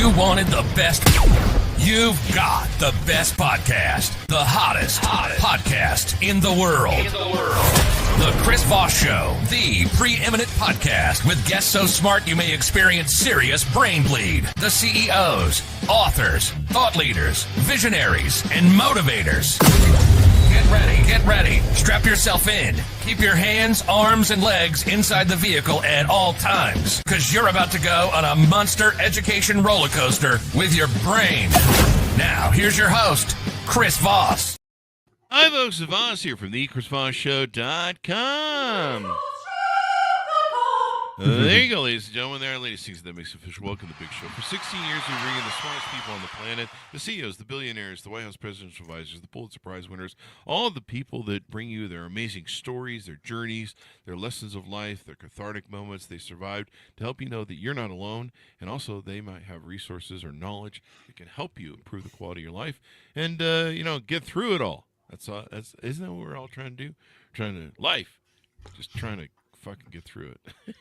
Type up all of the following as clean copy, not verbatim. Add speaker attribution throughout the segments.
Speaker 1: You wanted the best. You've got the best podcast. The hottest podcast in the world. The Chris Voss Show, the preeminent podcast with guests so smart you may experience serious brain bleed. The CEOs, authors, thought leaders, visionaries, and motivators. Get ready. Strap yourself in. Keep your hands, arms, and legs inside the vehicle at all times, because you're about to go on a monster education roller coaster with your brain. Now, here's your host, Chris Voss.
Speaker 2: Hi, folks. Voss here from the ChrisVossShow.com. There you go, ladies and gentlemen. There are ladies and things that makes it official. Welcome to the big show. For 16 years, we bring in the smartest people on the planet, the CEOs, the billionaires, the White House presidential advisors, the Pulitzer Prize winners, all of the people that bring you their amazing stories, their journeys, their lessons of life, their cathartic moments they survived to help you know that you're not alone, and also they might have resources or knowledge that can help you improve the quality of your life and, get through it all. Isn't that what we're all trying to do? Trying to fucking get through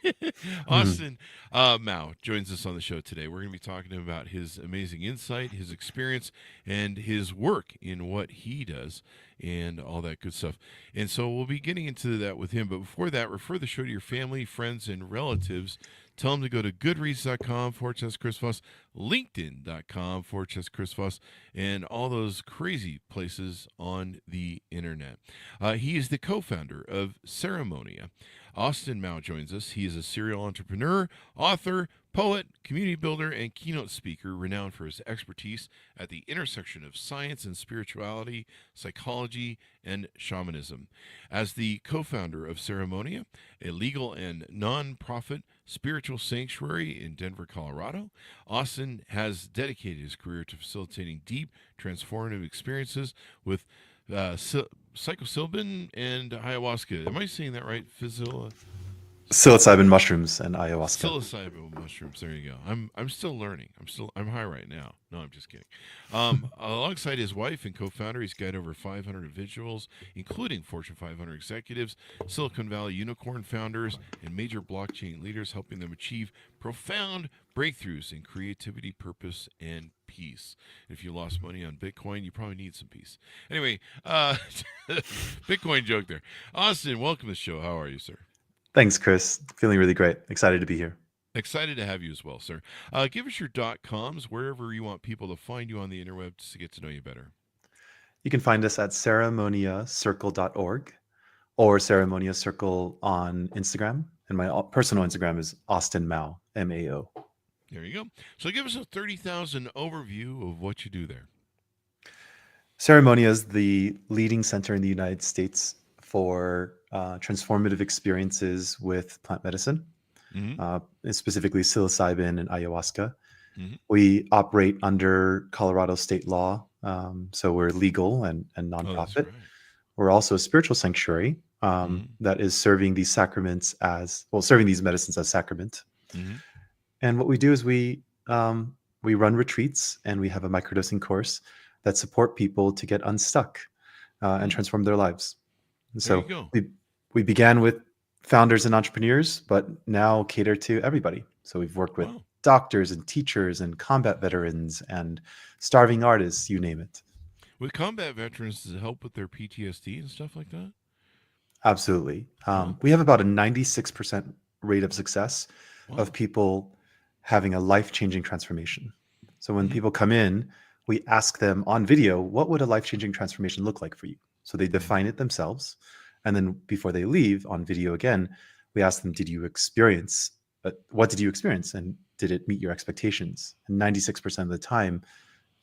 Speaker 2: it. Austin Mao joins us on the show today. We're going to be talking to him about his amazing insight, his experience, and his work in what he does and all that good stuff. And so we'll be getting into that with him. But before that, refer the show to your family, friends, and relatives. Tell them to go to goodreads.com/Chris Voss, LinkedIn.com/Chris Voss, and all those crazy places on the internet. He is the co-founder of Ceremonia. Austin Mao joins us. He is a serial entrepreneur, author, poet, community builder, and keynote speaker renowned for his expertise at the intersection of science and spirituality, psychology, and shamanism. As the co-founder of Ceremonia, a legal and non-profit spiritual sanctuary in Denver, Colorado, Austin has dedicated his career to facilitating deep, transformative experiences with psilocybin and ayahuasca. Am I saying that right?
Speaker 3: Psilocybin mushrooms and ayahuasca.
Speaker 2: Psilocybin mushrooms. There you go. I'm still learning. I'm high right now. No, I'm just kidding. Alongside his wife and co-founder, he's guided over 500 individuals, including Fortune 500 executives, Silicon Valley unicorn founders, and major blockchain leaders, helping them achieve profound breakthroughs in creativity, purpose, and peace. If you lost money on Bitcoin, you probably need some peace. Anyway, Bitcoin joke there. Austin, welcome to the show. How are you, sir?
Speaker 3: Thanks, Chris. Feeling really great. Excited to be here.
Speaker 2: Excited to have you as well, sir. Give us your .coms, wherever you want people to find you on the interwebs to get to know you better.
Speaker 3: You can find us at ceremoniacircle.org or Ceremonia Circle on Instagram. And my personal Instagram is Austin Mao, M-A-O.
Speaker 2: There you go. So give us a 30,000 overview of what you do there.
Speaker 3: Ceremonia is the leading center in the United States for transformative experiences with plant medicine, specifically psilocybin and ayahuasca. Mm-hmm. We operate under Colorado state law, so we're legal and nonprofit. Right. We're also a spiritual sanctuary that is serving these sacraments serving these medicines as sacrament. Mm-hmm. And what we do is we run retreats, and we have a microdosing course that support people to get unstuck and transform their lives. And so we began with founders and entrepreneurs, but now cater to everybody. So we've worked with doctors and teachers and combat veterans and starving artists, you name it.
Speaker 2: With combat veterans, does it help with their PTSD and stuff like that?
Speaker 3: Absolutely. We have about a 96% rate of success of people having a life-changing transformation. So when people come in, we ask them on video, what would a life-changing transformation look like for you? So they define it themselves. And then before they leave on video again, we ask them, what did you experience? And did it meet your expectations? And 96% of the time,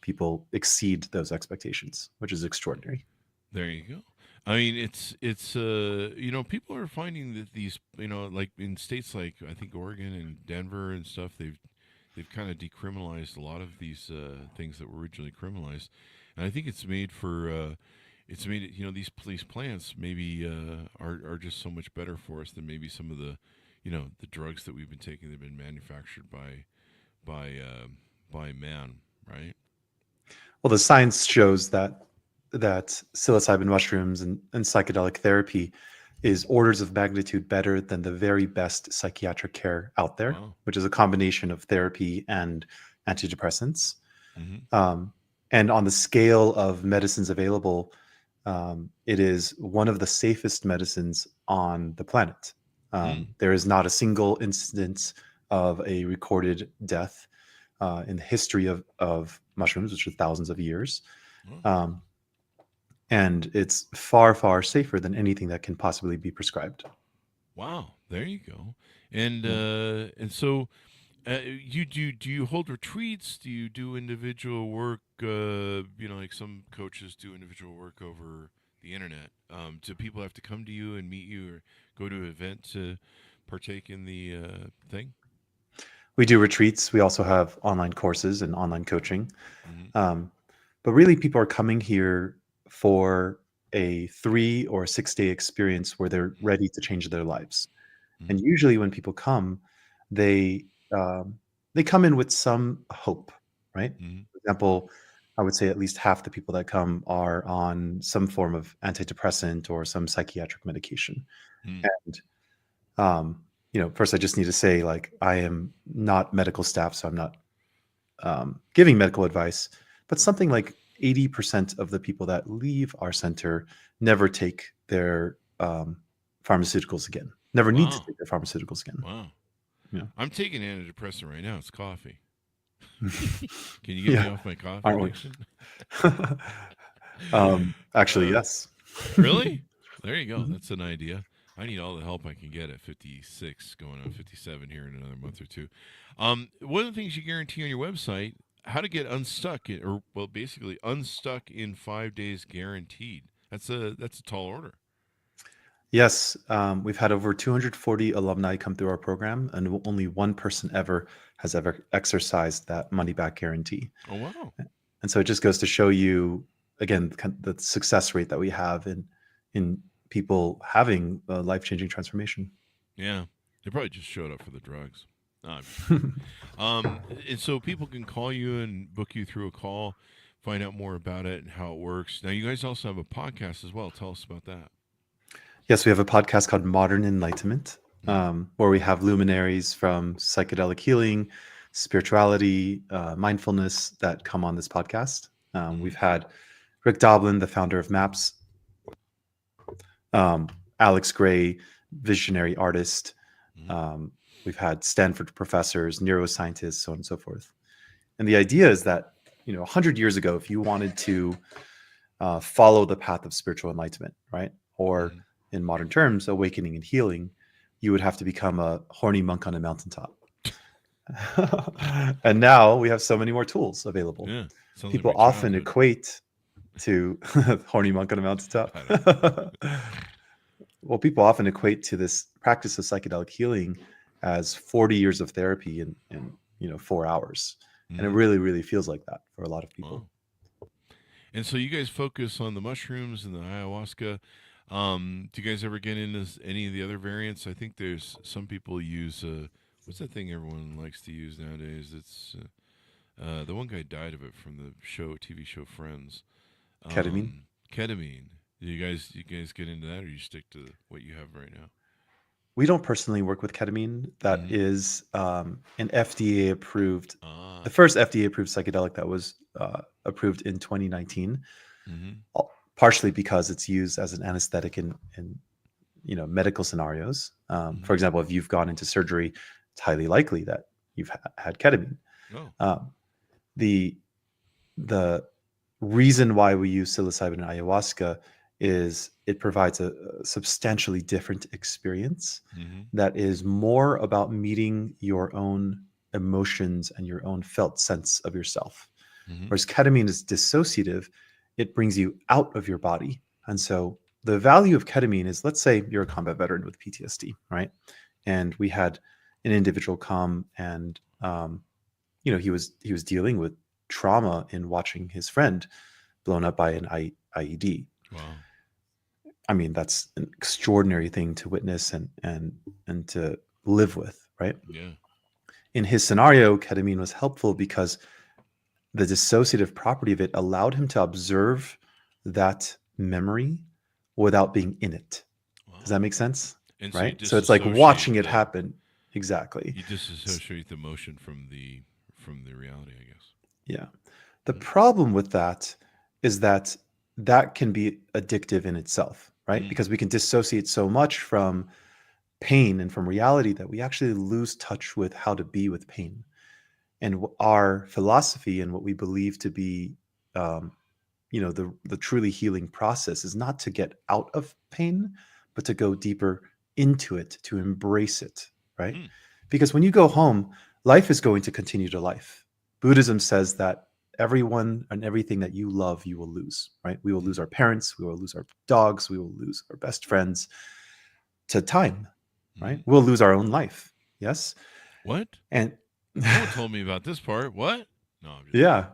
Speaker 3: people exceed those expectations, which is extraordinary.
Speaker 2: There you go. I mean, it's people are finding that these, like in states like, I think, Oregon and Denver and stuff, they've kind of decriminalized a lot of these things that were originally criminalized. And I think it's made these plants maybe are just so much better for us than maybe some of the drugs that we've been taking that have been manufactured by man, right?
Speaker 3: Well, the science shows that psilocybin mushrooms and psychedelic therapy is orders of magnitude better than the very best psychiatric care out there, which is a combination of therapy and antidepressants.
Speaker 2: Mm-hmm.
Speaker 3: And on the scale of medicines available, it is one of the safest medicines on the planet. There is not a single instance of a recorded death in the history of mushrooms, which are thousands of years. And it's far, far safer than anything that can possibly be prescribed.
Speaker 2: Wow, there you go. And so do you hold retreats? Do you do individual work? Like some coaches do individual work over the internet. Do people have to come to you and meet you, or go to an event to partake in the thing?
Speaker 3: We do retreats. We also have online courses and online coaching.
Speaker 2: Mm-hmm.
Speaker 3: But really, people are coming here for a 3 or 6 day experience where they're ready to change their lives.
Speaker 2: Mm-hmm.
Speaker 3: And usually, when people come, they come in with some hope, right?
Speaker 2: Mm-hmm.
Speaker 3: For example, I would say at least half the people that come are on some form of antidepressant or some psychiatric medication.
Speaker 2: Mm-hmm.
Speaker 3: And first I just need to say, like, I am not medical staff, so I'm not giving medical advice, but something like 80% of the people that leave our center never take their pharmaceuticals again, never need to
Speaker 2: Wow.
Speaker 3: take their pharmaceuticals again.
Speaker 2: Wow.
Speaker 3: Yeah.
Speaker 2: I'm taking antidepressant right now. It's coffee. Can you get me off my coffee
Speaker 3: Aren't we?
Speaker 2: addiction?
Speaker 3: Actually, yes.
Speaker 2: Really? There you go. That's an idea. I need all the help I can get at 56, going on 57 here in another month or two. One of the things you guarantee on your website, how to get unstuck, basically unstuck in 5 days guaranteed. That's a tall order.
Speaker 3: Yes, we've had over 240 alumni come through our program, and only one person has ever exercised that money back guarantee.
Speaker 2: Oh, wow.
Speaker 3: And so it just goes to show you, again, the success rate that we have in people having a life-changing transformation.
Speaker 2: Yeah, they probably just showed up for the drugs. No, and so people can call you and book you through a call, find out more about it and how it works. Now, you guys also have a podcast as well. Tell us about that.
Speaker 3: Yes, we have a podcast called Modern Enlightenment, where we have luminaries from psychedelic healing, spirituality, mindfulness that come on this podcast. We've had Rick Doblin, the founder of MAPS, Alex Gray, visionary artist. We've had Stanford professors, neuroscientists, so on and so forth. And the idea is that, 100 years ago, if you wanted to follow the path of spiritual enlightenment, right? Or in modern terms, awakening and healing, you would have to become a horny monk on a mountaintop. And now we have so many more tools available.
Speaker 2: Yeah,
Speaker 3: people often equate to horny monk on a mountaintop. Well, people often equate to this practice of psychedelic healing as 40 years of therapy in 4 hours. And it really, really feels like that for a lot of people.
Speaker 2: Wow. And so you guys focus on the mushrooms and the ayahuasca. Do you guys ever get into any of the other variants? I think there's some people use what's that thing everyone likes to use nowadays? It's the one guy died of it from the TV show Friends.
Speaker 3: Ketamine.
Speaker 2: Ketamine. Do you guys get into that, or you stick to what you have right now?
Speaker 3: We don't personally work with ketamine. That is an FDA approved, the first FDA approved psychedelic that was approved in 2019. Partially because it's used as an anesthetic in medical scenarios. For example, if you've gone into surgery, it's highly likely that you've had ketamine. The reason why we use psilocybin and ayahuasca is it provides a substantially different experience that is more about meeting your own emotions and your own felt sense of yourself. Whereas ketamine is dissociative. It brings you out of your body. And so the value of ketamine is, let's say you're a combat veteran with PTSD, right? And we had an individual come and, he was dealing with trauma in watching his friend blown up by an IED.
Speaker 2: Wow.
Speaker 3: I mean, that's an extraordinary thing to witness and to live with, right?
Speaker 2: Yeah.
Speaker 3: In his scenario, ketamine was helpful because the dissociative property of it allowed him to observe that memory without being in it. Wow. Does that make sense?
Speaker 2: And
Speaker 3: right? So it's like watching it happen. Exactly.
Speaker 2: You disassociate the emotion from from the reality, I guess.
Speaker 3: Yeah. The problem with that is that that can be addictive in itself, right? Because we can dissociate so much from pain and from reality that we actually lose touch with how to be with pain. And our philosophy and what we believe to be, the truly healing process is not to get out of pain, but to go deeper into it, to embrace it, right?
Speaker 2: Mm.
Speaker 3: Because when you go home, life is going to continue to life. Buddhism says that everyone and everything that you love, you will lose, right? We will lose our parents, we will lose our dogs, we will lose our best friends to time, right? We'll lose our own life. Yes.
Speaker 2: What?
Speaker 3: And
Speaker 2: no one told me about this part. What? No, I'm just
Speaker 3: yeah.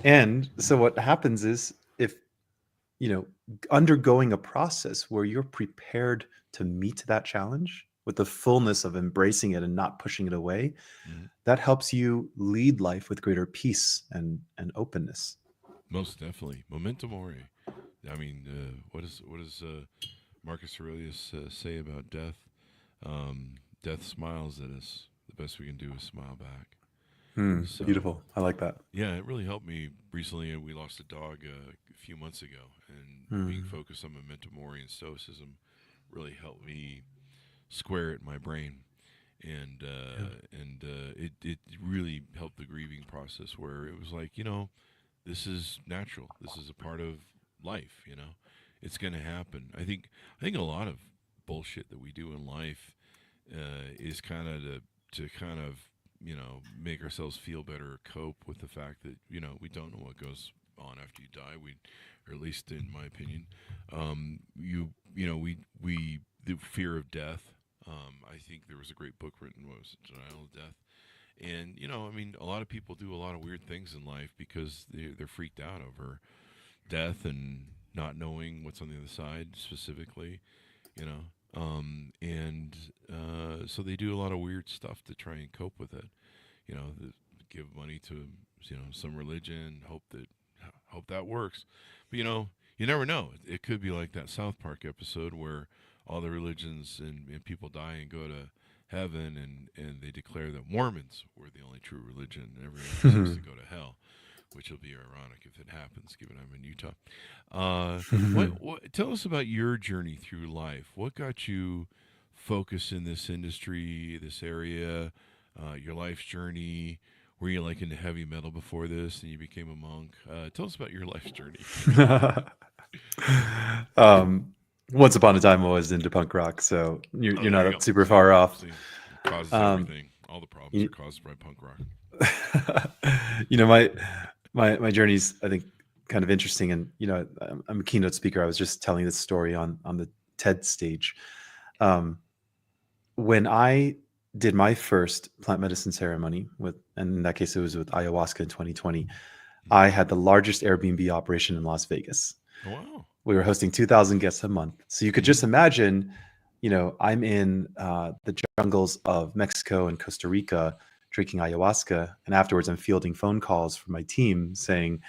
Speaker 3: And so what happens is if, undergoing a process where you're prepared to meet that challenge with the fullness of embracing it and not pushing it away, that helps you lead life with greater peace and openness.
Speaker 2: Most definitely. Memento mori. I mean, what does Marcus Aurelius say about death? Death smiles at us. The best we can do is smile back. So,
Speaker 3: beautiful. I like that.
Speaker 2: Yeah, it really helped me recently. And we lost a dog a few months ago, and being focused on memento mori and stoicism really helped me square it in my brain. And it really helped the grieving process, where it was like, this is natural. This is a part of life. It's going to happen. I think a lot of bullshit that we do in life is kind of to kind of make ourselves feel better, or cope with the fact that we don't know what goes on after you die. Or at least in my opinion, we the fear of death. I think there was a great book written, what was it, Denial of Death. And, a lot of people do a lot of weird things in life because they're freaked out over death and not knowing what's on the other side specifically, so they do a lot of weird stuff to try and cope with it. Give money to, some religion, hope that works. But, you never know. It could be like that South Park episode where all the religions and people die and go to heaven, and they declare that Mormons were the only true religion, and everyone else has to go to hell, which will be ironic if it happens, given I'm in Utah. Tell us about your journey through life. What got you focused in this industry, this area, your life's journey? Were you like into heavy metal before this, and you became a monk? Tell us about your life's journey.
Speaker 3: Once upon a time, I was into punk rock, so you're not super far off.
Speaker 2: Causes everything. All the problems are caused by punk rock.
Speaker 3: My journey's, I think, kind of interesting, and I'm a keynote speaker. I was just telling this story on the TED stage. When I did my first plant medicine ceremony and in that case it was with ayahuasca in 2020, I had the largest Airbnb operation in Las Vegas.
Speaker 2: Oh, wow.
Speaker 3: We were hosting 2,000 guests a month. So you could just imagine, I'm in the jungles of Mexico and Costa Rica drinking ayahuasca. And afterwards, I'm fielding phone calls from my team saying,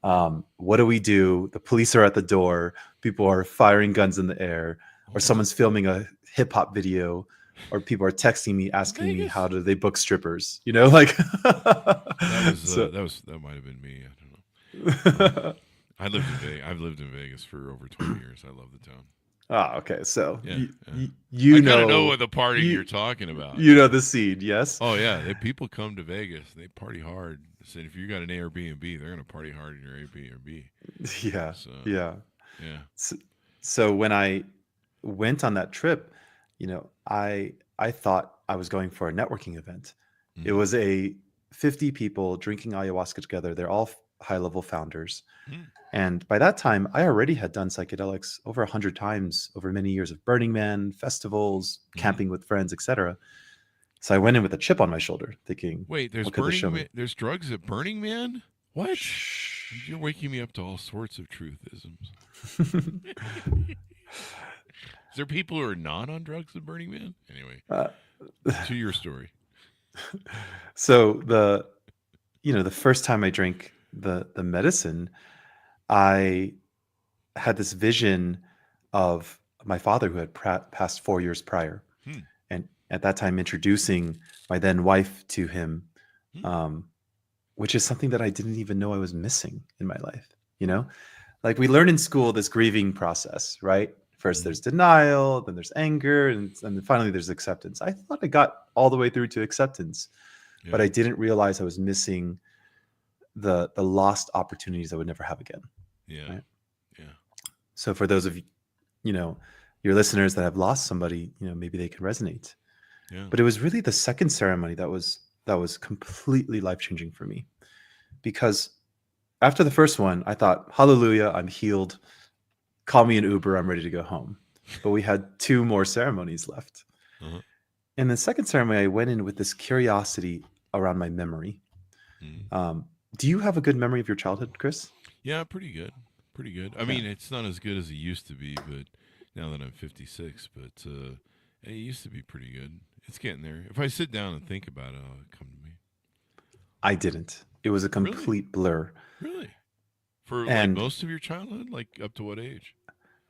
Speaker 3: what do we do? The police are at the door. People are firing guns in the air, or someone's filming a hip hop video, or people are texting me asking me how do they book strippers? Like
Speaker 2: that might have been me. I don't know. I've lived in Vegas for over 20 years. I love the town.
Speaker 3: Ah, okay. So
Speaker 2: I
Speaker 3: know
Speaker 2: what the party you're talking about.
Speaker 3: You know the scene, yes?
Speaker 2: Oh yeah, people come to Vegas. They party hard. So if you got an Airbnb, they're gonna party hard in your Airbnb.
Speaker 3: Yeah.
Speaker 2: So,
Speaker 3: yeah.
Speaker 2: So
Speaker 3: when I went on that trip, I thought I was going for a networking event. Mm-hmm. It was 50 people drinking ayahuasca together. They're all high-level founders. Mm. And by that time, I already had done psychedelics over 100 times over many years of Burning Man, festivals, camping with friends, etc. So I went in with a chip on my shoulder thinking,
Speaker 2: wait, there's there's drugs at Burning Man? What? Shh. You're waking me up to all sorts of truthisms. Is there people who are not on drugs at Burning Man? Anyway, to your story.
Speaker 3: So the first time I drank the medicine, I had this vision of my father who had passed 4 years prior. And at that time, introducing my then wife to him um, which is something that I didn't even know I was missing in my life. You know, like we learn in school this grieving process, right? First, there's denial, then there's anger, and then finally there's acceptance. I thought I got all the way through to acceptance,
Speaker 2: Yeah.
Speaker 3: but I didn't realize I was missing the lost opportunities I would never have again.
Speaker 2: Yeah.
Speaker 3: Right.
Speaker 2: Yeah.
Speaker 3: So for those of you know, your listeners that have lost somebody, you know, maybe they can resonate.
Speaker 2: Yeah.
Speaker 3: But it was really the second ceremony that was completely life-changing for me. Because after the first one, I thought, hallelujah, I'm healed. Call me an Uber, I'm ready to go home. But we had 2 more ceremonies left.
Speaker 2: Uh-huh.
Speaker 3: In the second ceremony, I went in with this curiosity around my memory. Do you have a good memory of your childhood, Chris?
Speaker 2: Yeah, pretty good. Pretty good. I mean, it's not as good as it used to be, but now that I'm 56, but it used to be pretty good. It's getting there. If I sit down and think about it, it'll come to me.
Speaker 3: I didn't. It was a complete blur.
Speaker 2: Really? For
Speaker 3: And-
Speaker 2: like most of your childhood? Like up to what age?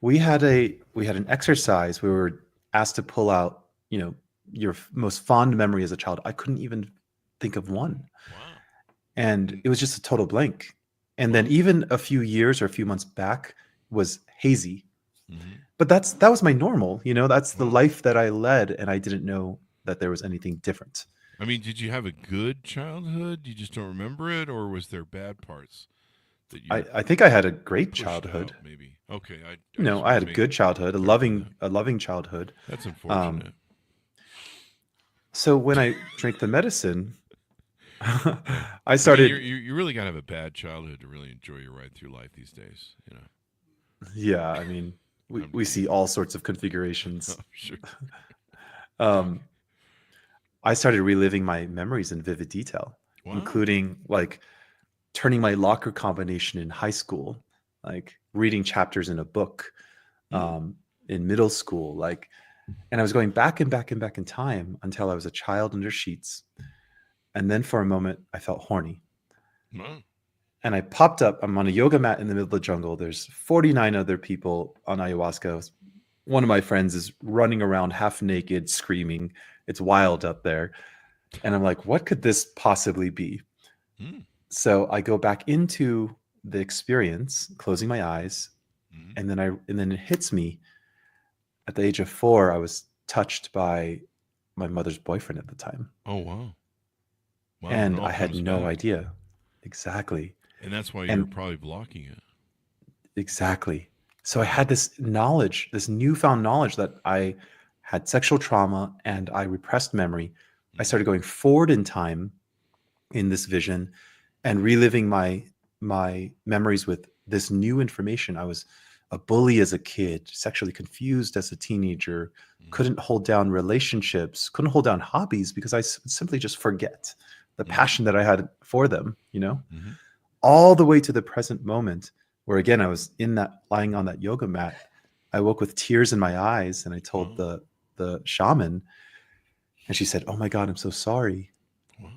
Speaker 3: We had an exercise where we were asked to pull out, you know, your most fond memory as a child. I couldn't even think of one.
Speaker 2: Wow.
Speaker 3: And it was just a total blank. And then even a few years or a few months back was hazy. But that was my normal, you know, that's the life that I led, and I didn't know that there was anything different.
Speaker 2: I mean, did you have a good childhood? You just don't remember it, or was there bad parts that you
Speaker 3: I think I had a great
Speaker 2: pushed
Speaker 3: childhood.
Speaker 2: out, maybe? Okay.
Speaker 3: No,
Speaker 2: just
Speaker 3: I had
Speaker 2: wanna
Speaker 3: a
Speaker 2: make-
Speaker 3: good childhood, a loving childhood.
Speaker 2: That's unfortunate.
Speaker 3: So when I drank the medicine, I
Speaker 2: I mean,
Speaker 3: started.
Speaker 2: you really got to have a bad childhood to really enjoy your ride through life these days. You know.
Speaker 3: Yeah, I mean, we see all sorts of configurations.
Speaker 2: Oh, sure.
Speaker 3: I started reliving my memories in vivid detail,
Speaker 2: Wow.
Speaker 3: including like turning my locker combination in high school, like reading chapters in a book in middle school, like, and I was going back and back and back in time until I was a child under sheets. And then for a moment, I felt horny.
Speaker 2: Wow.
Speaker 3: And I popped up. I'm on a yoga mat in the middle of the jungle. There's 49 other people on ayahuasca. One of my friends is running around half naked, screaming. It's wild up there. And I'm like, what could this possibly be? So I go back into the experience, closing my eyes. And then it hits me. At the age of 4, I was touched by my mother's boyfriend at the time.
Speaker 2: Oh, wow. Wow,
Speaker 3: And
Speaker 2: it all
Speaker 3: I had
Speaker 2: comes
Speaker 3: no
Speaker 2: back.
Speaker 3: idea. Exactly.
Speaker 2: And that's why you're probably blocking it.
Speaker 3: Exactly. So I had this knowledge, this newfound knowledge that I had sexual trauma and I repressed memory. I started going forward in time in this vision and reliving my memories with this new information. I was a bully as a kid, sexually confused as a teenager, couldn't hold down relationships, couldn't hold down hobbies because I simply just forget the passion that I had for them, you know, all the way to the present moment where, again, I was lying on that yoga mat. I woke with tears in my eyes and I told the shaman, and she said, "Oh my God, I'm so sorry."
Speaker 2: Wow.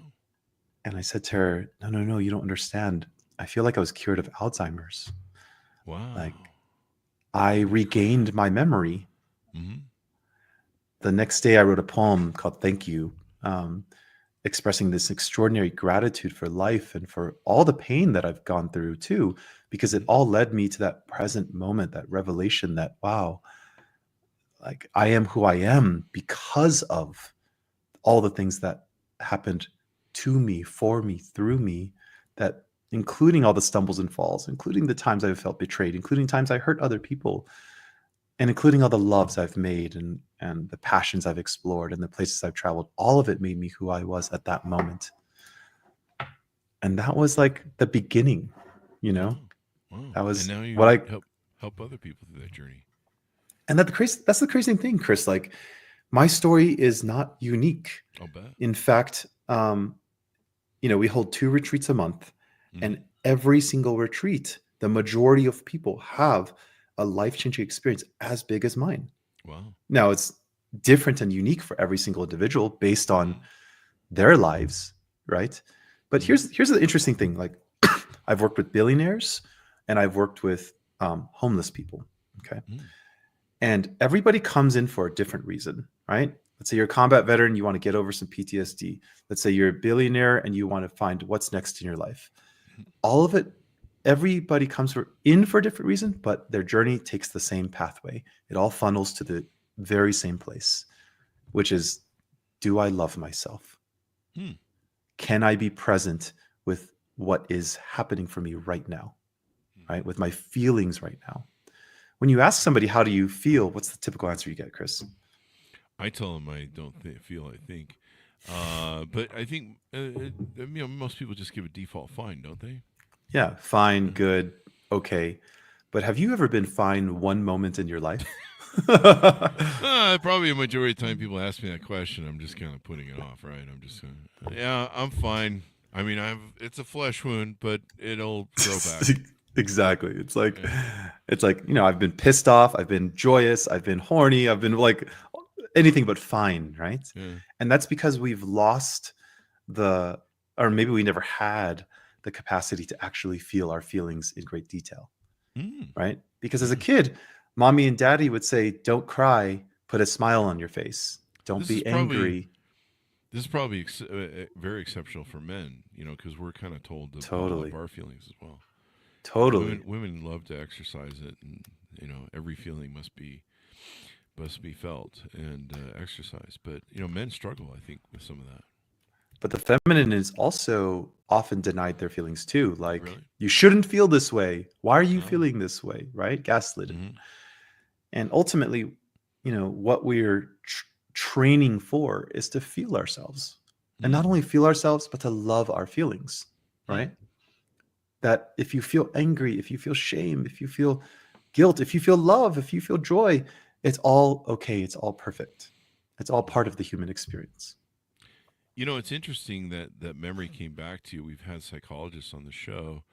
Speaker 3: And I said to her, no, you don't understand. I feel like I was cured of Alzheimer's.
Speaker 2: Wow.
Speaker 3: Like, I regained my memory. The next day, I wrote a poem called Thank You, expressing this extraordinary gratitude for life and for all the pain that I've gone through too, because it all led me to that present moment, that revelation that, wow, like I am who I am because of all the things that happened to me, for me, through me, that including all the stumbles and falls, including the times I've felt betrayed, including times I hurt other people, and including all the loves I've made and the passions I've explored and the places I've traveled. All of it made me who I was at that moment. And that was like the beginning, you know?
Speaker 2: Wow.
Speaker 3: That was
Speaker 2: and now you
Speaker 3: what I
Speaker 2: help other people through that journey.
Speaker 3: And that's the crazy thing, Chris. Like, my story is not unique.
Speaker 2: I'll bet.
Speaker 3: In fact, we hold 2 retreats a month, and every single retreat, the majority of people have a life-changing experience as big as mine.
Speaker 2: Wow.
Speaker 3: Now, it's different and unique for every single individual based on their lives, right? But here's the interesting thing. Like, I've worked with billionaires and I've worked with homeless people. Okay. And everybody comes in for a different reason, right? Let's say you're a combat veteran, you want to get over some PTSD. Let's say you're a billionaire and you want to find what's next in your life. All of it, everybody comes in for a different reason, but their journey takes the same pathway. It all funnels to the very same place, which is, do I love myself? Can I be present with what is happening for me right now, right? With my feelings right now. When you ask somebody, how do you feel? What's the typical answer you get, Chris?
Speaker 2: I tell them I don't feel, I think. But I think, most people just give a default fine, don't they?
Speaker 3: Yeah, fine, good, okay. But have you ever been fine one moment in your life?
Speaker 2: Probably a majority of the time people ask me that question, I'm just kind of putting it off, right? I'm just going, yeah, I'm fine. I mean, it's a flesh wound, but it'll grow back.
Speaker 3: Exactly. It's like, I've been pissed off, I've been joyous, I've been horny, I've been like anything but fine, right?
Speaker 2: Yeah.
Speaker 3: And that's because we've lost or maybe we never had the capacity to actually feel our feelings in great detail, right? Because as a kid, mommy and daddy would say, don't cry, put a smile on your face. Don't be angry.
Speaker 2: This is probably very exceptional for men, because we're kind of told to
Speaker 3: Totally.
Speaker 2: bottle up our feelings as well.
Speaker 3: Totally.
Speaker 2: Women love to exercise it, and every feeling must be felt and exercised. But men struggle, I think, with some of that.
Speaker 3: But the feminine is also often denied their feelings too. Like,
Speaker 2: Really?
Speaker 3: you shouldn't feel this way. Why are you feeling this way? Right? Gaslit. And ultimately, what we're training for is to feel ourselves, and not only feel ourselves, but to love our feelings. Right? That if you feel angry, if you feel shame, if you feel guilt, if you feel love, if you feel joy, it's all okay. It's all perfect. It's all part of the human experience.
Speaker 2: It's interesting that memory came back to you. We've had psychologists on the show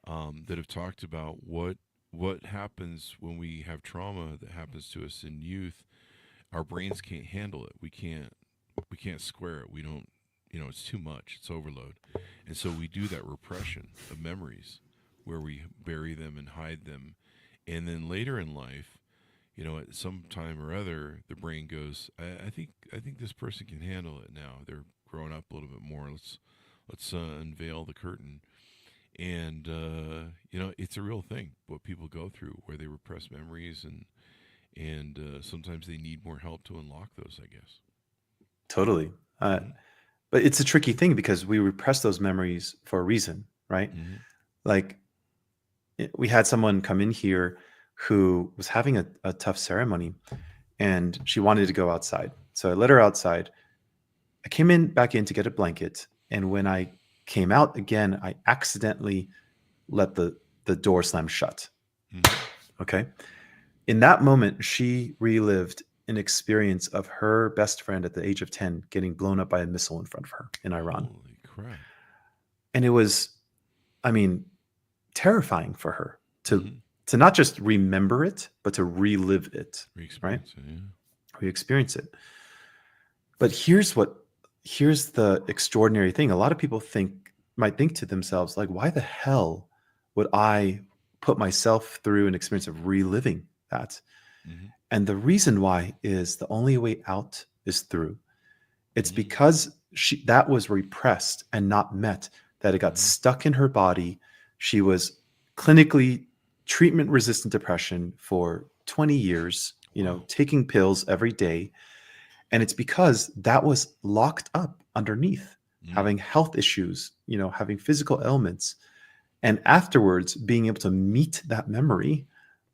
Speaker 2: that have talked about what happens when we have trauma that happens to us in youth. Our brains can't handle it. We can't square it. We don't, it's too much. It's overload. And so we do that repression of memories where we bury them and hide them. And then later in life, at some time or other, the brain goes, I think this person can handle it now. They're growing up a little bit more. Let's unveil the curtain. And it's a real thing what people go through, where they repress memories, and sometimes they need more help to unlock those, I guess.
Speaker 3: Totally. But it's a tricky thing because we repress those memories for a reason, right? Like, we had someone come in here who was having a tough ceremony, and she wanted to go outside. So I let her outside. I came back in to get a blanket, and when I came out again, I accidentally let the door slam shut. Okay. In that moment, she relived an experience of her best friend at the age of 10 getting blown up by a missile in front of her in Iran.
Speaker 2: Holy crap.
Speaker 3: And it was, terrifying for her to not just remember it, but to relive it, right? Re-experience it. But here's the extraordinary thing. A lot of people might think to themselves, like, why the hell would I put myself through an experience of reliving that? And the reason why is the only way out is through. It's because that was repressed and not met, that it got stuck in her body. She was clinically treatment-resistant depression for 20 years, taking pills every day. And it's because that was locked up underneath, having health issues, having physical ailments. And afterwards, being able to meet that memory,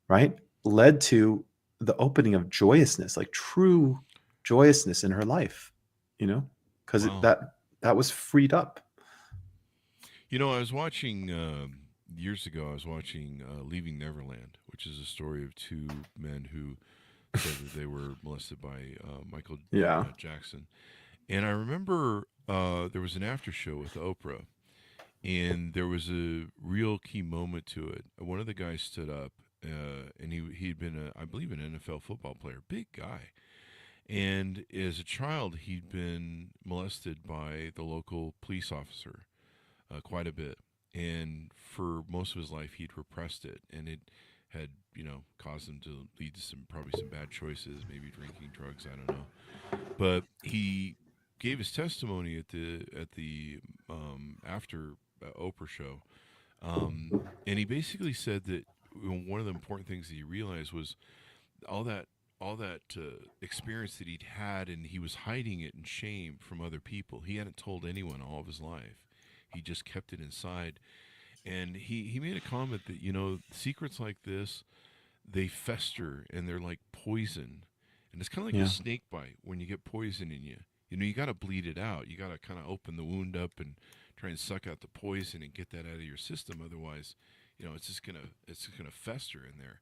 Speaker 3: right, led to the opening of joyousness, like true joyousness in her life, because that was freed up.
Speaker 2: I was watching years ago. I was watching Leaving Neverland, which is a story of two men who said that they were molested by Michael Jackson. And I remember there was an after show with Oprah, and there was a real key moment to it. One of the guys stood up, and he'd been, I believe, an NFL football player, big guy. And as a child, he'd been molested by the local police officer quite a bit. And for most of his life, he'd repressed it, and it had, caused him to lead to probably some bad choices, maybe drinking drugs, I don't know. But he gave his testimony at the after Oprah show, and he basically said that one of the important things that he realized was all that experience that he'd had, and he was hiding it in shame from other people. He hadn't told anyone all of his life. He just kept it inside. And he made a comment that, secrets like this, they fester and they're like poison. And it's kind of like a snake bite when you get poison in you. You got to bleed it out. You got to kind of open the wound up and try and suck out the poison and get that out of your system. Otherwise, it's gonna fester in there.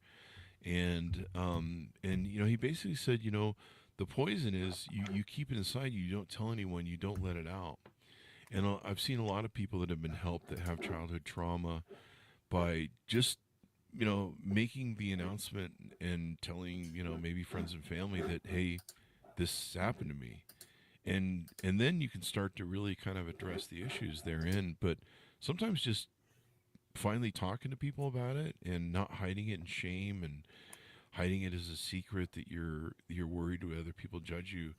Speaker 2: And he basically said, the poison is you keep it inside you. You don't tell anyone. You don't let it out. And I've seen a lot of people that have been helped that have childhood trauma by just making the announcement and telling maybe friends and family that, hey, this happened to me. And then you can start to really kind of address the issues therein. But sometimes just finally talking to people about it and not hiding it in shame and hiding it as a secret that you're worried that other people judge you,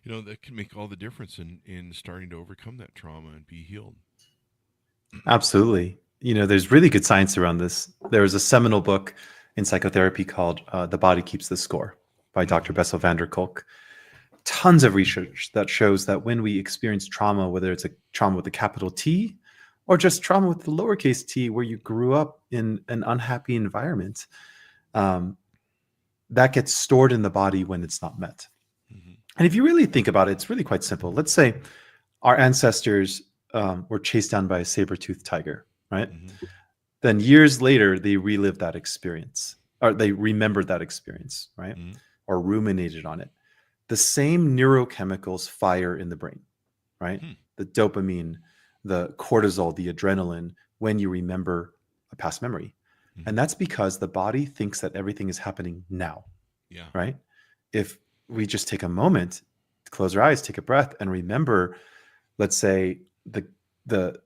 Speaker 2: that can make all the difference in starting to overcome that trauma and be healed.
Speaker 3: Absolutely. There's really good science around this. There was a seminal book in psychotherapy called The Body Keeps the Score by Dr. Bessel van der Kolk. Tons of research that shows that when we experience trauma, whether it's a trauma with a capital T or just trauma with the lowercase t, where you grew up in an unhappy environment, that gets stored in the body when it's not met. Mm-hmm. And if you really think about it, it's really quite simple. Let's say our ancestors were chased down by a saber-toothed tiger, right? Mm-hmm. Then years later, they relived that experience, or they remembered that experience, right? Mm-hmm. Or ruminated on it. The same neurochemicals fire in the brain, right? The dopamine, the cortisol, the adrenaline, when you remember a past memory. And that's because the body thinks that everything is happening now, right? If we just take a moment, close our eyes, take a breath, and remember, let's say, the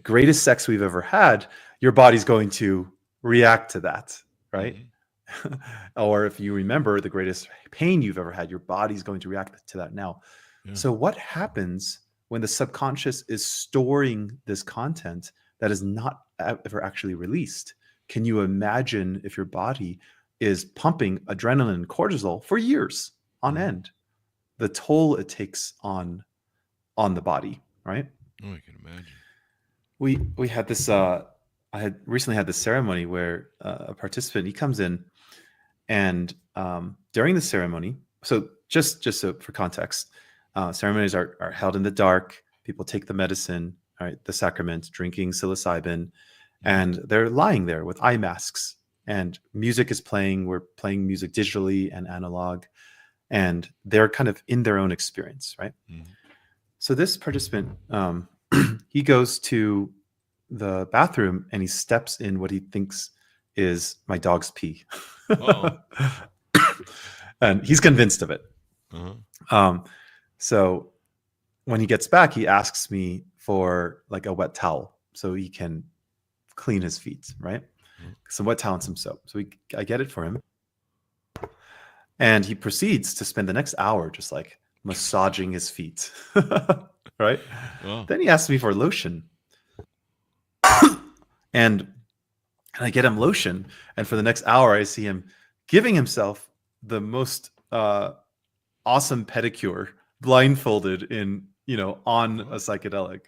Speaker 3: greatest sex we've ever had, your body's going to react to that, right? Mm-hmm. Or if you remember the greatest pain you've ever had, your body's going to react to that now. Yeah. So what happens when the subconscious is storing this content that is not ever actually released? Can you imagine if your body is pumping adrenaline and cortisol for years on end, the toll it takes on the body, right?
Speaker 2: Oh, I can imagine.
Speaker 3: We had this, I had recently had this ceremony where a participant, he comes in, and during the ceremony, so just so for context, ceremonies are held in the dark. People take the medicine, right, the sacrament, drinking psilocybin, and they're lying there with eye masks, and music is playing. We're playing music digitally and analog, and they're kind of in their own experience, right? Mm-hmm. So this participant, he goes to the bathroom and he steps in what he thinks is my dog's pee. And he's convinced of it. Uh-huh. So when he gets back, he asks me for like a wet towel so he can clean his feet, right? Mm-hmm. Some wet towel and some soap. So I get it for him. And he proceeds to spend the next hour just like massaging his feet, right? Wow. Then he asks me for lotion. And I get him lotion, and for the next hour, I see him giving himself the most awesome pedicure, blindfolded on a psychedelic.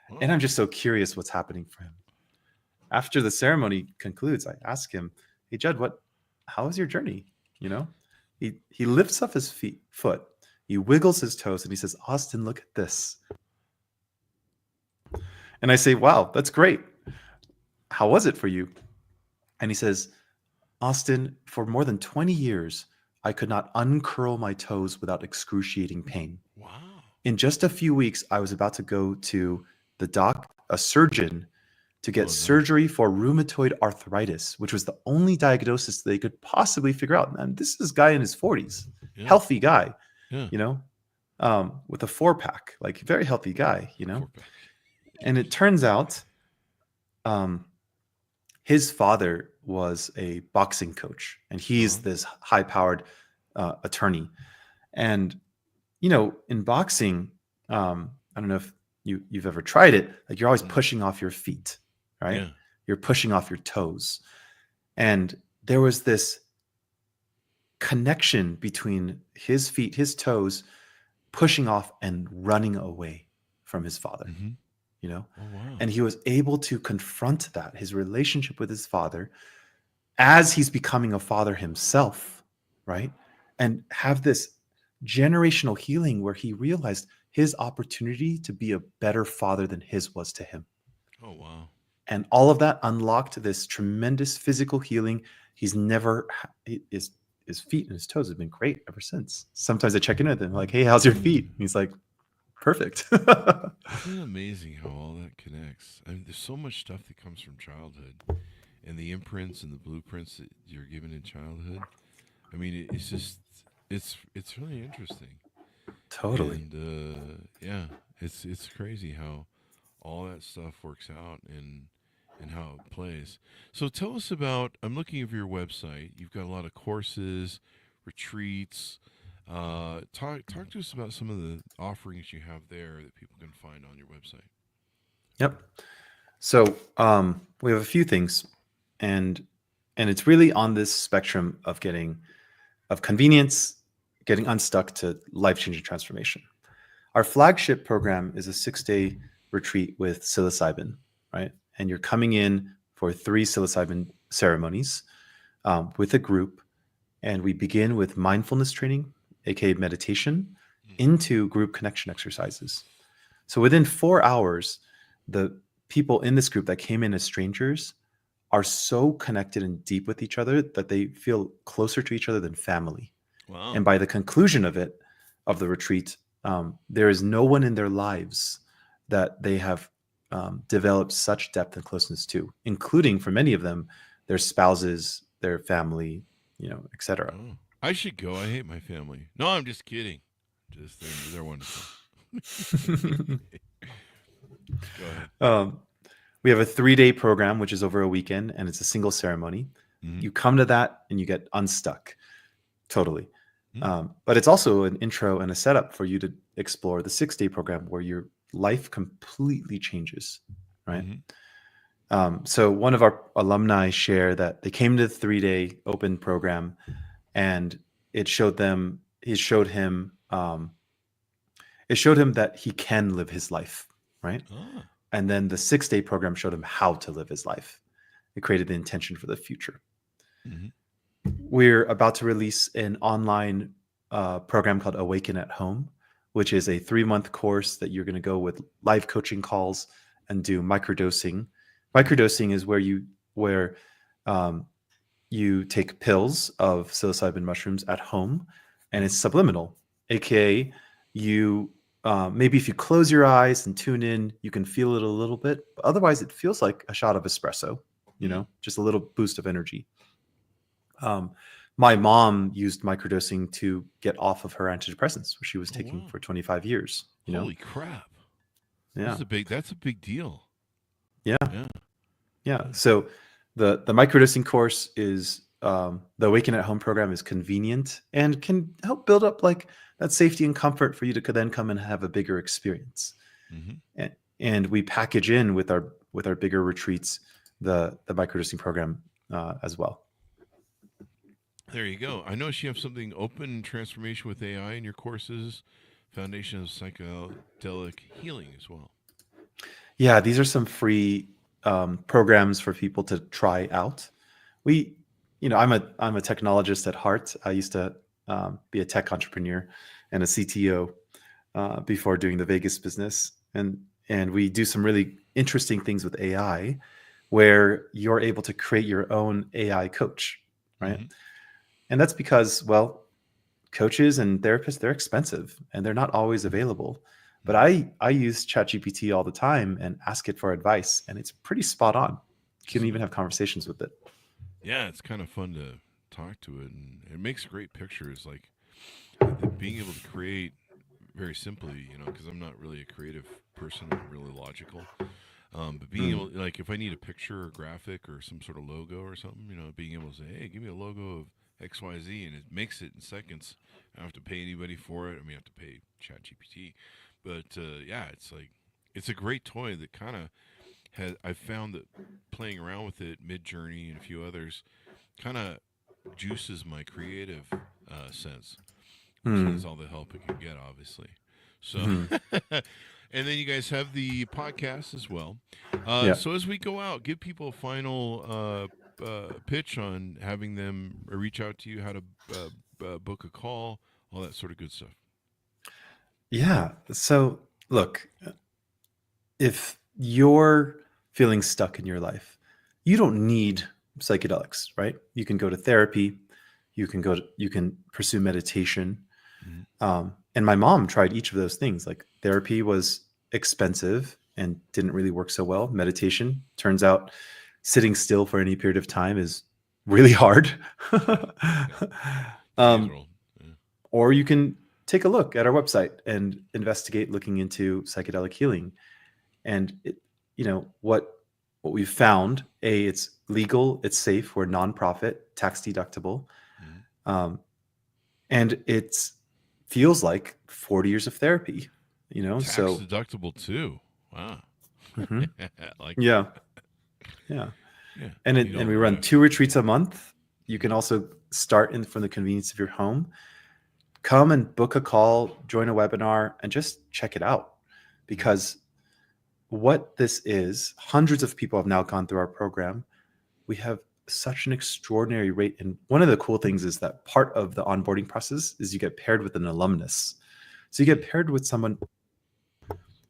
Speaker 3: Whoa. And I'm just so curious what's happening for him. After the ceremony concludes, I ask him, "Hey, Judd, how was your journey?" He lifts up his foot, he wiggles his toes, and he says, "Austin, look at this." And I say, "Wow, that's great. How was it for you?" And he says, "Austin, for more than 20 years, I could not uncurl my toes without excruciating pain. Wow. In just a few weeks, I was about to go to a surgeon, to get surgery for rheumatoid arthritis, which was the only diagnosis they could possibly figure out." And this is a guy in his 40s, healthy guy, with a 4-pack, like very healthy guy, And it turns out his father was a boxing coach, and he's this high-powered attorney. And in boxing, I don't know if you've ever tried it. Like, you're always pushing off your feet, right?
Speaker 2: Yeah.
Speaker 3: You're pushing off your toes, and there was this connection between his feet, his toes, pushing off and running away from his father.
Speaker 2: Mhm. Oh, wow.
Speaker 3: And he was able to confront that, his relationship with his father, as he's becoming a father himself, right? And have this generational healing where he realized his opportunity to be a better father than his was to him.
Speaker 2: Oh, wow.
Speaker 3: And all of that unlocked this tremendous physical healing. He's never, his feet and his toes have been great ever since. Sometimes I check in with him, like, hey, how's your feet? And he's like, perfect.
Speaker 2: Isn't it amazing how all that connects? I mean, there's so much stuff that comes from childhood, and the imprints and the blueprints that you're given in childhood. I mean, it's just it's really interesting.
Speaker 3: Totally.
Speaker 2: And yeah, it's crazy how all that stuff works out and how it plays. So tell us about. I'm looking at your website. You've got a lot of courses, retreats. Talk to us about some of the offerings you have there that people can find on your website.
Speaker 3: Yep. So we have a few things, and it's really on this spectrum of convenience, getting unstuck, to life-changing transformation. Our flagship program is a 6-day retreat with psilocybin, right? And you're coming in for 3 psilocybin ceremonies with a group, and we begin with mindfulness training, aka meditation, into group connection exercises. So within 4 hours, the people in this group that came in as strangers are so connected and deep with each other that they feel closer to each other than family.
Speaker 2: Wow.
Speaker 3: And by the conclusion of the retreat, there is no one in their lives that they have developed such depth and closeness to, including, for many of them, their spouses, their family, etc.
Speaker 2: Oh, I should go. I hate my family. No, I'm just kidding. Just they're wonderful. Go ahead.
Speaker 3: We have a 3-day program, which is over a weekend, and it's a single ceremony.
Speaker 2: Mhm.
Speaker 3: You come to that and you get unstuck totally.
Speaker 2: Mhm.
Speaker 3: But it's also an intro and a setup for you to explore the 6-day program, where your life completely changes, right?
Speaker 2: Mhm.
Speaker 3: So one of our alumni share that they came to the 3-day open program, and it showed him that he can live his life, right?
Speaker 2: Ah.
Speaker 3: And then the 6-day program showed him how to live his life. It created the intention for the future.
Speaker 2: Mhm.
Speaker 3: We're about to release an online program called Awaken at Home, which is a 3-month course that you're going to go with live coaching calls and do microdosing. Microdosing is where you take pills of psilocybin mushrooms at home, and it's subliminal, aka you maybe if you close your eyes and tune in, you can feel it a little bit, but otherwise it feels like a shot of espresso, just a little boost of energy. My mom used microdosing to get off of her antidepressants, which she was taking
Speaker 2: Wow.
Speaker 3: for 25 years.
Speaker 2: Holy crap!
Speaker 3: Yeah.
Speaker 2: That's a big deal.
Speaker 3: Yeah.
Speaker 2: Yeah.
Speaker 3: Yeah. So the microdosing course is the Awaken at Home program is convenient and can help build up like that safety and comfort for you to then come and have a bigger experience.
Speaker 2: Mm-hmm.
Speaker 3: And we package in with our bigger retreats the microdosing program as well.
Speaker 2: There you go. I notice you have something open transformation with AI in your courses, foundation of psychedelic healing as well.
Speaker 3: Yeah, these are some free programs for people to try out. I'm a technologist at heart. I used to be a tech entrepreneur and a CTO before doing the Vegas business, and we do some really interesting things with AI, where you're able to create your own AI coach, right?
Speaker 2: Mm-hmm.
Speaker 3: And that's because, well, coaches and therapists, they're expensive and they're not always available. But I use ChatGPT all the time and ask it for advice, and it's pretty spot on. You can even have conversations with it.
Speaker 2: Yeah, it's kind of fun to talk to it, and it makes great pictures. Like being able to create very simply, because I'm not really a creative person, I'm really logical. But being able, like, if I need a picture or graphic or some sort of logo or something, being able to say, hey, give me a logo of XYZ, and it makes it in seconds. I don't have to pay anybody for it. I mean, I have to pay ChatGPT. But yeah, it's like, it's a great toy that kind of has, I found that playing around with it, Midjourney and a few others, kind of juices my creative sense, which needs all the help it can get, obviously. So, and then you guys have the podcast as well.
Speaker 3: Yeah.
Speaker 2: So as we go out, give people a final pitch on having them reach out to you, how to book a call, all that sort of good stuff.
Speaker 3: Yeah. So look, if you're feeling stuck in your life, you don't need psychedelics, right? You can go to therapy, you can pursue meditation. And my mom tried each of those things. Like therapy was expensive and didn't really work so well. Meditation, turns out sitting still for any period of time is really hard. Or you can take a look at our website and investigate looking into psychedelic healing. And what we've found, it's legal, it's safe, we're nonprofit, tax deductible, and it feels like 40 years of therapy.
Speaker 2: Tax
Speaker 3: so
Speaker 2: deductible too. Wow. Like
Speaker 3: yeah. And we run 2 retreats a month. You can also start from the convenience of your home. Come and book a call, join a webinar, and just check it out. Because what this is, hundreds of people have now gone through our program. We have such an extraordinary rate. And one of the cool things is that part of the onboarding process is you get paired with an alumnus. So you get paired with someone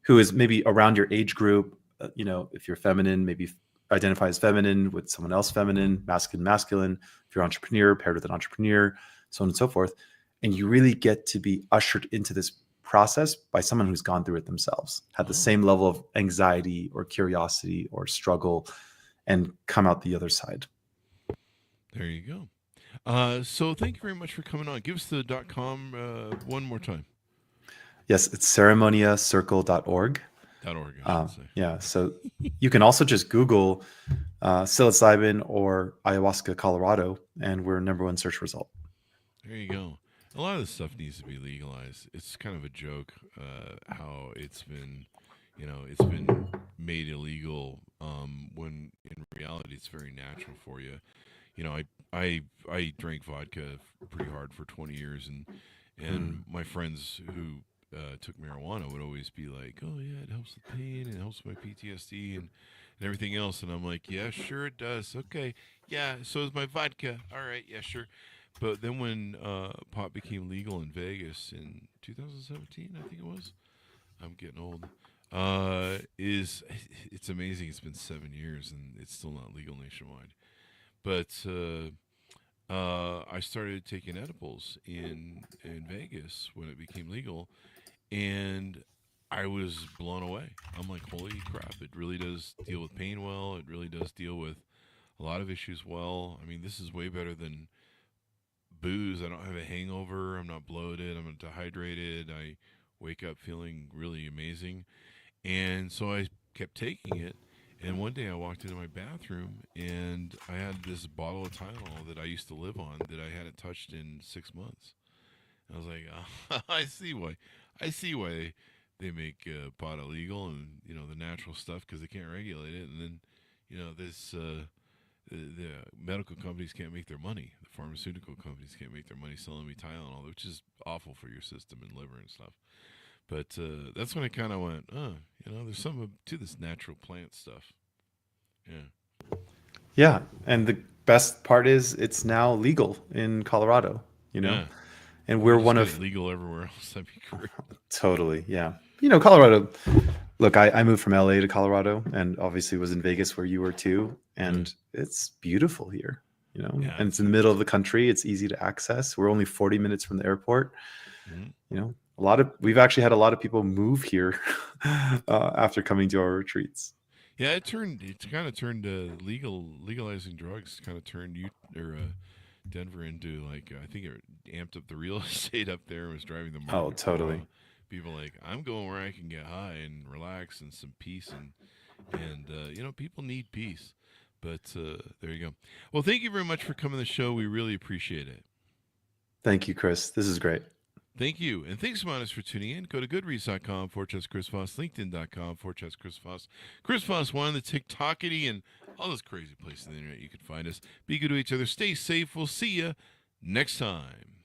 Speaker 3: who is maybe around your age group. If you're feminine, maybe identify as feminine with someone else feminine, masculine. If you're an entrepreneur, paired with an entrepreneur, so on and so forth. And you really get to be ushered into this process by someone who's gone through it themselves, had the same level of anxiety or curiosity or struggle, and come out the other side.
Speaker 2: There you go. So thank you very much for coming on. Give us the .com one more time.
Speaker 3: Yes, it's ceremoniacircle.org. Yeah, so you can also just Google psilocybin or ayahuasca Colorado, and we're #1 search result.
Speaker 2: There you go. A lot of this stuff needs to be legalized. It's kind of a joke how it's been, it's been made illegal when in reality it's very natural for you. I drank vodka pretty hard for 20 years, and my friends who took marijuana would always be like, "Oh yeah, it helps with pain and it helps with my PTSD and everything else." And I'm like, "Yeah, sure it does. Okay, yeah, so is my vodka. All right, yeah, sure." But then when pot became legal in Vegas in 2017, I think it was. I'm getting old. It's amazing. It's been 7 years and it's still not legal nationwide. But I started taking edibles in Vegas when it became legal, and I was blown away. I'm like, holy crap! It really does deal with pain well. It really does deal with a lot of issues well. I mean, this is way better than booze. I don't have a hangover. I'm not bloated. I'm not dehydrated. I wake up feeling really amazing. And so I kept taking it. And one day I walked into my bathroom and I had this bottle of Tylenol that I used to live on that I hadn't touched in 6 months. And I was like, oh, I see why they make pot illegal and the natural stuff because they can't regulate it. And then this the medical companies can't make their money. The pharmaceutical companies can't make their money selling me Tylenol, which is awful for your system and liver and stuff. But that's when I kind of went, there's something to this natural plant stuff. Yeah.
Speaker 3: Yeah, and the best part is it's now legal in Colorado.
Speaker 2: Yeah.
Speaker 3: And we're one of
Speaker 2: legal everywhere else. That'd be great.
Speaker 3: Totally, yeah. Colorado. Look, I moved from LA to Colorado, and obviously was in Vegas where you were too. And it's beautiful here, and it's in the middle of the country. It's easy to access. We're only 40 minutes from the airport. We've actually had a lot of people move here after coming to our retreats.
Speaker 2: Yeah, it kind of turned legalizing drugs kind of turned Denver into like, I think it amped up the real estate up there and was driving the market.
Speaker 3: Oh, totally.
Speaker 2: People like, I'm going where I can get high and relax and some peace And, people need peace. But there you go. Well, thank you very much for coming to the show. We really appreciate it.
Speaker 3: Thank you, Chris. This is great.
Speaker 2: Thank you. And thanks, Monis, for tuning in. Go to goodreads.com/Chris Voss, LinkedIn.com/Chris Voss. Chris Voss, one on the TikTokity and all those crazy places on the internet you can find us. Be good to each other. Stay safe. We'll see you next time.